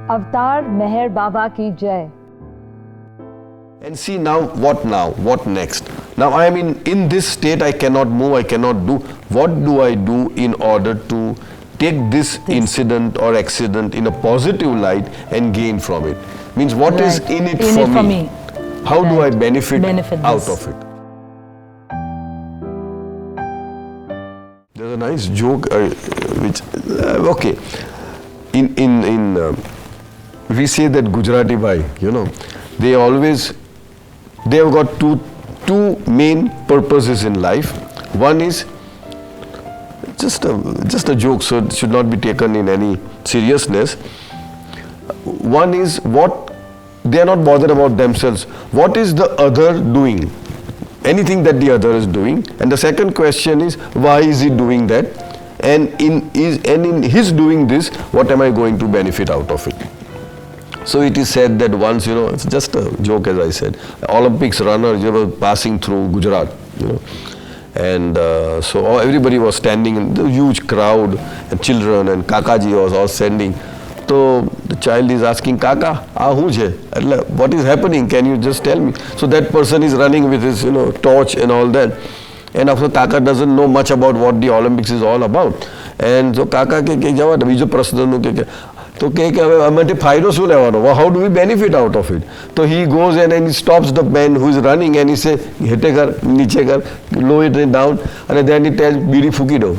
Avatar Meher Baba ki Jai. And see now, what next? Now I am in this state, I cannot move, I cannot do. What do I do in order to take this incident or accident in a positive light and gain from it? Means what is in it for me? How do I benefit out of it? There's a nice joke which, okay, we say that Gujarati bhai, they have got two main purposes in life. One is just a joke, so it should not be taken in any seriousness. One is what they are not bothered about themselves. What is the other doing? Anything that the other is doing. And the second question is, why is he doing that? And in his doing this, what am I going to benefit out of it? So it is said that once, it's just a joke, as I said, Olympics runner was passing through Gujarat, and so everybody was standing in the huge crowd, and children and Kakaji was all standing. So the child is asking, Kaka, what is happening? Can you just tell me? So that person is running with his, torch and all that. And after Kaka doesn't know much about what the Olympics is all about. And so Kaka how do we benefit out of it? So he goes and he stops the man who is running and he says, lower it down, and then he tells, Biri Fukido.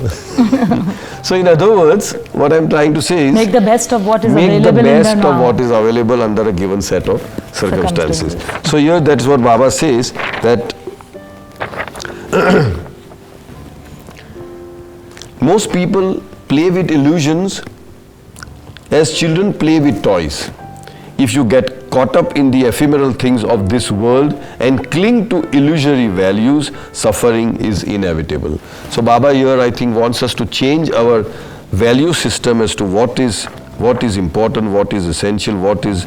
So in other words, what I'm trying to say is, make the best of what is available under a given set of circumstances. So here that's what Baba says, that most people play with illusions as children play with toys. If you get caught up in the ephemeral things of this world and cling to illusory values, suffering is inevitable. So Baba here, I think, wants us to change our value system as to what is important, what is essential, what is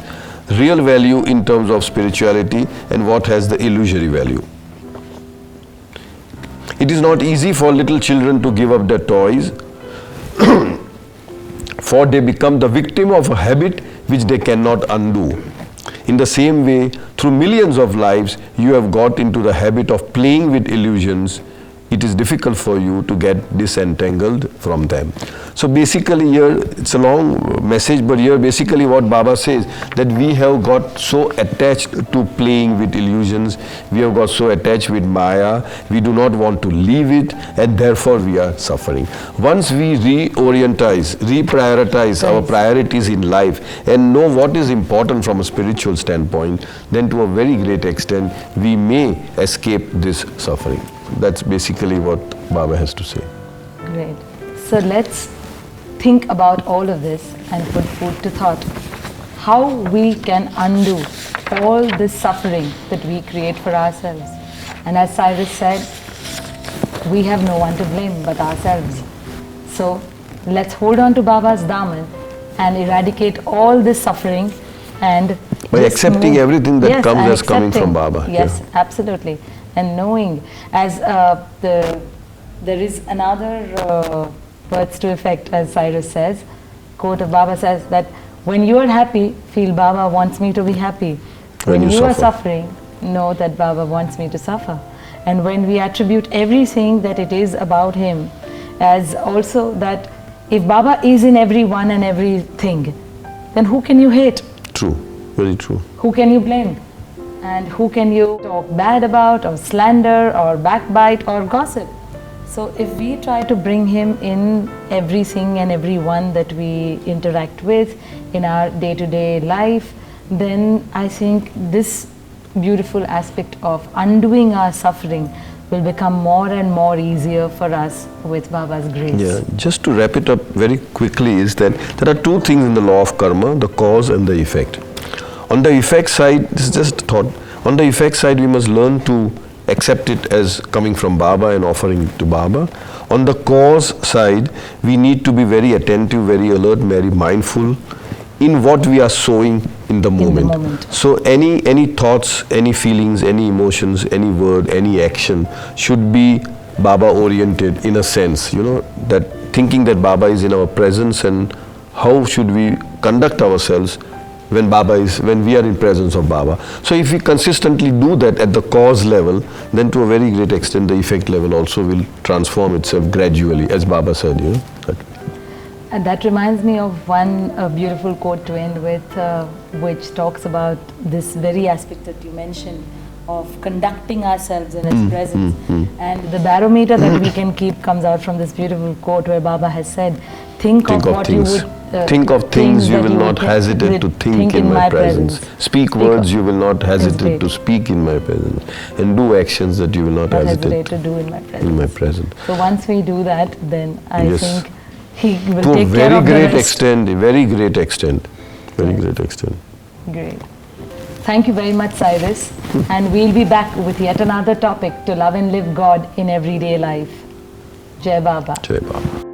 real value in terms of spirituality, and what has the illusory value. It is not easy for little children to give up their toys, for they become the victim of a habit which they cannot undo. In the same way, through millions of lives, you have got into the habit of playing with illusions. It is difficult for you to get disentangled from them. So basically here, it's a long message, but here basically what Baba says, that we have got so attached to playing with illusions, we have got so attached with Maya, we do not want to leave it, and therefore we are suffering. Once we reprioritize our priorities in life and know what is important from a spiritual standpoint, then to a very great extent, we may escape this suffering. That's basically what Baba has to say. Great. So let's think about all of this and put food to thought. How we can undo all this suffering that we create for ourselves. And as Cyrus said, we have no one to blame but ourselves. So let's hold on to Baba's Daman and eradicate all this suffering, and by accepting everything that comes as coming from Baba. Yes, absolutely. And knowing, as there is another words to effect, as Cyrus says, quote of Baba says that when you are happy, feel Baba wants me to be happy. When you are suffering, know that Baba wants me to suffer. And when we attribute everything that it is about him, as also that if Baba is in everyone and everything, then who can you hate? True, very true. Who can you blame? And who can you talk bad about, or slander, or backbite, or gossip? So if we try to bring him in everything and everyone that we interact with in our day-to-day life, then I think this beautiful aspect of undoing our suffering will become more and more easier for us with Baba's grace. Yeah, just to wrap it up very quickly is that there are two things in the law of karma, the cause and the effect. On the effect side, this is just a thought, on the effect side we must learn to accept it as coming from Baba and offering it to Baba. On the cause side, we need to be very attentive, very alert, very mindful in what we are sowing in the moment. So any thoughts, any feelings, any emotions, any word, any action should be Baba oriented in a sense, that thinking that Baba is in our presence and how should we conduct ourselves when we are in presence of Baba. So if we consistently do that at the cause level, then to a very great extent the effect level also will transform itself gradually, as Baba said, And that reminds me of one beautiful quote to end with, which talks about this very aspect that you mentioned of conducting ourselves in His presence. And the barometer that we can keep comes out from this beautiful quote where Baba has said, think of what things. you would... think of things you will not hesitate to think in my presence. Speak words you will not hesitate to speak in my presence. And do actions that you will not hesitate to do in my presence. In my presence. So once we do that, then I think He will to take a care of very the great rest. extent, very great extent. Very great extent. Great. Thank you very much, Cyrus. And we'll be back with yet another topic to love and live God in everyday life. Jai Baba. Jai Baba.